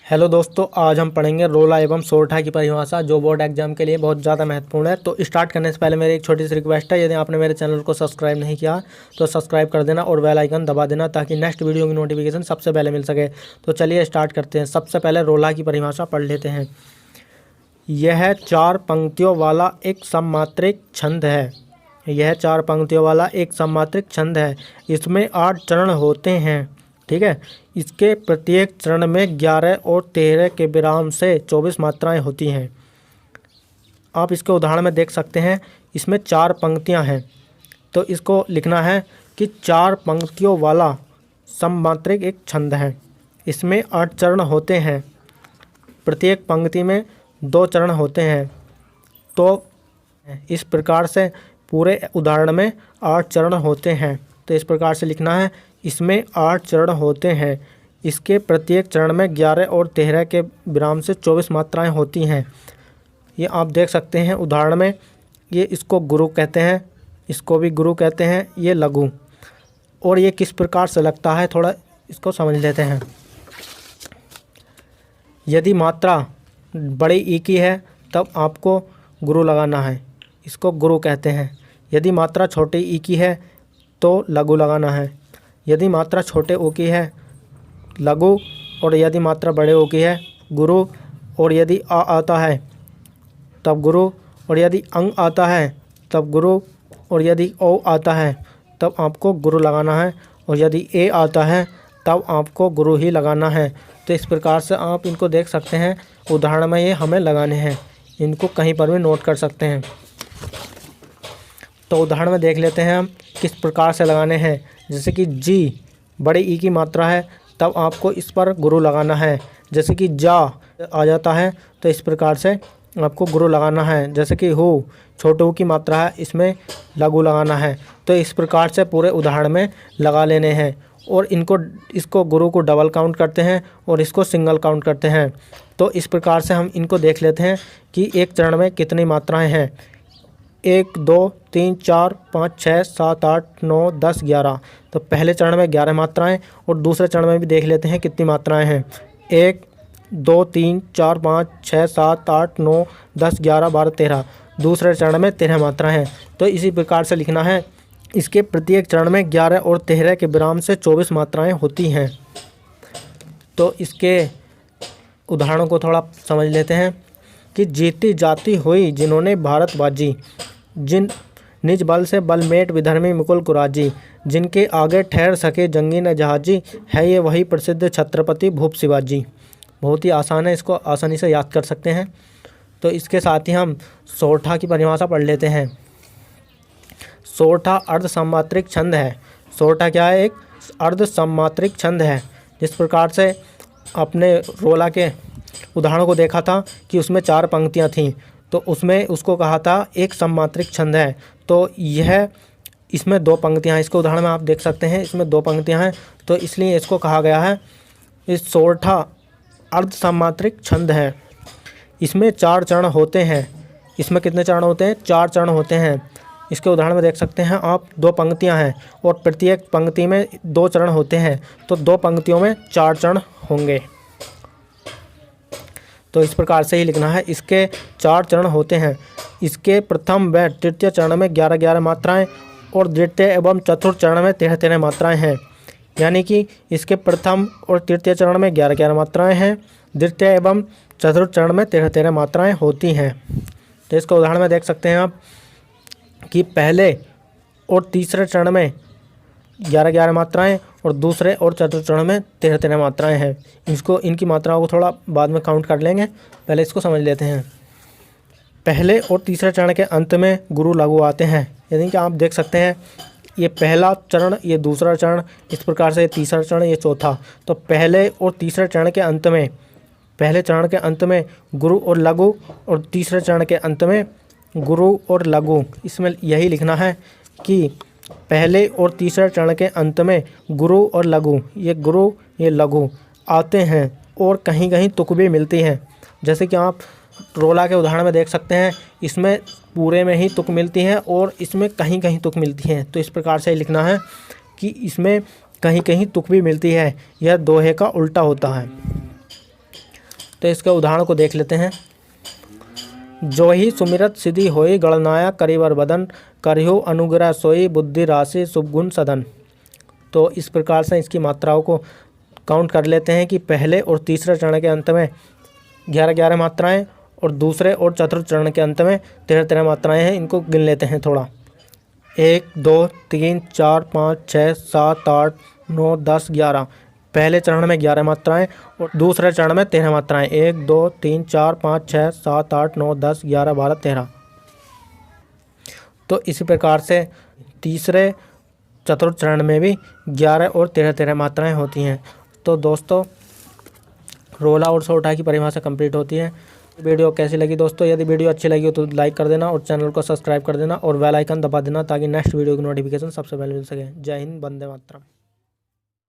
Hello दोस्तों, आज हम पढ़ेंगे रोला एवं सोरठा की परिभाषा जो बोर्ड एग्जाम के लिए बहुत ज़्यादा महत्वपूर्ण है। तो स्टार्ट करने से पहले मेरी एक छोटी सी रिक्वेस्ट है, यदि आपने मेरे चैनल को सब्सक्राइब नहीं किया तो सब्सक्राइब कर देना और बेल आइकन दबा देना ताकि नेक्स्ट वीडियो की नोटिफिकेशन सबसे पहले मिल सके। तो चलिए स्टार्ट करते हैं। सबसे पहले रोला की परिभाषा पढ़ लेते हैं। यह 4 पंक्तियों वाला एक सममात्रिक छंद है। यह 4 पंक्तियों वाला एक सममात्रिक छंद है। इसमें 8 चरण होते हैं। ठीक है। इसके प्रत्येक चरण में 11 और 13 के विराम से 24 मात्राएं होती हैं। आप इसके उदाहरण में देख सकते हैं। इसमें 4 पंक्तियां हैं, तो इसको लिखना है कि 4 पंक्तियों वाला सममात्रिक एक छंद है। इसमें 8 चरण होते हैं। प्रत्येक पंक्ति में 2 चरण होते हैं। तो इस प्रकार से पूरे उदाहरण में 8 चरण होते हैं। तो इस प्रकार से लिखना है, इसमें 8 चरण होते हैं। इसके प्रत्येक चरण में 11 और 13 के विराम से 24 मात्राएं होती हैं। ये आप देख सकते हैं उदाहरण में। ये इसको गुरु कहते हैं, इसको भी गुरु कहते हैं, ये लघु। और ये किस प्रकार से लगता है थोड़ा इसको समझ लेते हैं। यदि मात्रा बड़ी ई की है तब आपको गुरु लगाना है, इसको गुरु कहते हैं। यदि मात्रा छोटी ई की है तो लघु लगाना है। यदि मात्रा छोटे ओ की है लघु, और यदि मात्रा बड़े ओ की है गुरु। और यदि आ आता है तब गुरु, और यदि अंग आता है तब गुरु, और यदि ओ आता है तब आपको गुरु लगाना है, और यदि ए आता है तब आपको गुरु ही लगाना है। तो इस प्रकार से आप इनको देख सकते हैं। उदाहरण में ये हमें लगाने हैं, इनको कहीं पर भी नोट कर सकते हैं। तो उदाहरण में देख लेते हैं हम किस प्रकार से लगाने हैं। जैसे कि जी बड़ी ई की मात्रा है तब आपको इस पर गुरु लगाना है। जैसे कि जा आ जाता है तो इस प्रकार से आपको गुरु लगाना है। जैसे कि हु छोटे हु की मात्रा है, इसमें लघु लगाना है। तो इस प्रकार से पूरे उदाहरण में लगा लेने हैं। और इसको गुरु को डबल काउंट करते हैं और इसको सिंगल काउंट करते हैं। तो इस प्रकार से हम इनको देख लेते हैं कि एक चरण में कितनी मात्राएं हैं। 1 2 3 4 5 6 7 8 9 10 11। तो पहले चरण में 11 मात्राएं, और दूसरे चरण में भी देख लेते हैं कितनी मात्राएं हैं। 1 2 3 4 5 6 7 8 9 10 11 12 13। दूसरे चरण में 13 मात्राएं हैं। तो इसी प्रकार से लिखना है, इसके प्रत्येक चरण में 11 और 13 के विराम से 24 मात्राएं होती हैं। तो इसके उदाहरणों को थोड़ा समझ लेते हैं कि जीती जाती हुई जिन्होंने भारत बाजी, जिन निज बल से बलमेट विधर्मी मुकुल कुराजी, जिनके आगे ठहर सके जंगी न जहाजी, है ये वही प्रसिद्ध छत्रपति भूप शिवाजी। बहुत ही आसान है, इसको आसानी से याद कर सकते हैं। तो इसके साथ ही हम सोरठा की परिभाषा पढ़ लेते हैं। सोरठा अर्ध सममात्रिक छंद है। सोरठा क्या है? एक अर्ध सममात्रिक छंद है। जिस प्रकार से अपने रोला के उदाहरण को देखा था कि उसमें 4 पंक्तियां थीं, तो उसमें उसको कहा था एक सममात्रिक छंद है। तो यह इसमें 2 पंक्तियां हैं। इसको उदाहरण में आप देख सकते हैं, इसमें 2 पंक्तियां हैं, तो इसलिए इसको कहा गया है इस सोरठा अर्ध सममात्रिक छंद है। इसमें 4 चरण होते हैं। इसमें कितने चरण होते हैं? 4 चरण होते हैं। इसके उदाहरण में देख सकते हैं आप, 2 पंक्तियां हैं और प्रत्येक पंक्ति में 2 चरण होते हैं। तो 2 पंक्तियों में 4 चरण होंगे। तो इस प्रकार से ही लिखना है, इसके 4 चरण होते हैं। इसके प्रथम व तृतीय चरण में 11-11 मात्राएं और द्वितीय एवं चतुर्थ चरण में 13-13 मात्राएं हैं। यानी कि इसके प्रथम और तृतीय चरण में 11-11 मात्राएं हैं, द्वितीय एवं चतुर्थ चरण में 13-13 मात्राएं होती हैं। तो इसका उदाहरण में देख सकते हैं आप कि पहले और तीसरे चरण में 11-11 मात्राएं और दूसरे और चतुर्थ चरण में 13-13 मात्राएं हैं। इनकी मात्राओं को थोड़ा बाद में काउंट कर लेंगे, पहले इसको समझ लेते हैं। पहले और तीसरे चरण के अंत में गुरु लघु आते हैं। यानी कि आप देख सकते हैं, ये पहला चरण, ये दूसरा चरण, इस प्रकार से ये तीसरा चरण, ये चौथा। तो पहले और तीसरे चरण के अंत में, पहले चरण के अंत में गुरु और लघु, और तीसरे चरण के अंत में गुरु और लघु। इसमें यही लिखना है कि पहले और तीसरे चरण के अंत में गुरु और लघु, ये गुरु ये लघु आते हैं, और कहीं कहीं तुक भी मिलती है। जैसे कि आप रोला के उदाहरण में देख सकते हैं, इसमें पूरे में ही तुक मिलती है और इसमें कहीं कहीं तुक मिलती है। तो इस प्रकार से लिखना है कि इसमें कहीं कहीं तुक भी मिलती है। यह दोहे का उल्टा होता है। तो इसके उदाहरण को देख लेते हैं। जो ही सुमिरत सिद्धि होई गणनाया करिवर बदन, करहु अनुग्रह सोई बुद्धि राशि शुभ गुण सदन। तो इस प्रकार से इसकी मात्राओं को काउंट कर लेते हैं कि पहले और तीसरे चरण के अंत में 11-11 मात्राएं और दूसरे और चतुर्थ चरण के अंत में 13-13 मात्राएं हैं। इनको गिन लेते हैं थोड़ा। 1 2 3 4 5 6 7 8 9 10 11। पहले चरण में 11 मात्राएं और दूसरे चरण में 13 मात्राएं। 1 2 3 4 5 6 7 8 9 10 11 12 13। तो इसी प्रकार से तीसरे चतुर्थ चरण में भी 11 और 13-13 मात्राएं होती हैं। तो दोस्तों रोला और सोटा की परिभाषा कंप्लीट होती है। वीडियो कैसी लगी दोस्तों? यदि वीडियो अच्छी लगी हो तो लाइक कर देना और चैनल को सब्सक्राइब कर देना और बेल आइकन दबा देना ताकि नेक्स्ट वीडियो की नोटिफिकेशन सबसे पहले मिल सके। जय हिंद, वंदे मातरम।